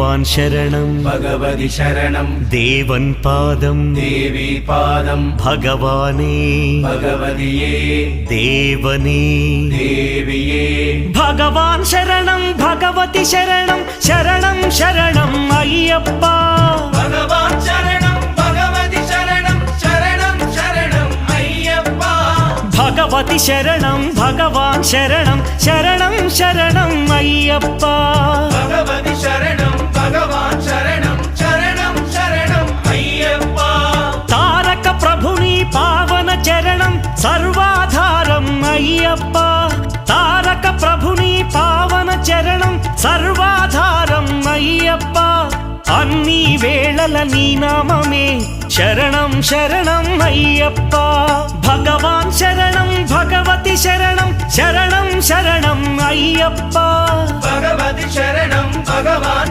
भगवान् शरणं भगवति शरणं देवन् पादं देवी पादं भगवाने भगवतिये देवने देविये भगवान् शरणं भगवति शरणं शरणं शरणं अय्यप्पा भगवान् शरणं भगवति शरणं शरणं शरणं अय्यप्पा भगवति शरणं भगवान् शरणं शरणं शरणं अय्यप्पा भगवति शरणं भगवान् शरणं शरणं शरणं अय्यप्पा तारक प्रभुनि पावन चरणं सर्वाधारं अय्यप्पा तारक प्रभुनि पावन चरणं सर्वाधारं अय्यप्पा अन्नी वेळల నీ నామమే శరణం శరణం అయ్యప్పా భగవాన్ శరణం భగవతి శరణం శరణం శరణం అయ్యప్పా भगवति शरणं भगवान्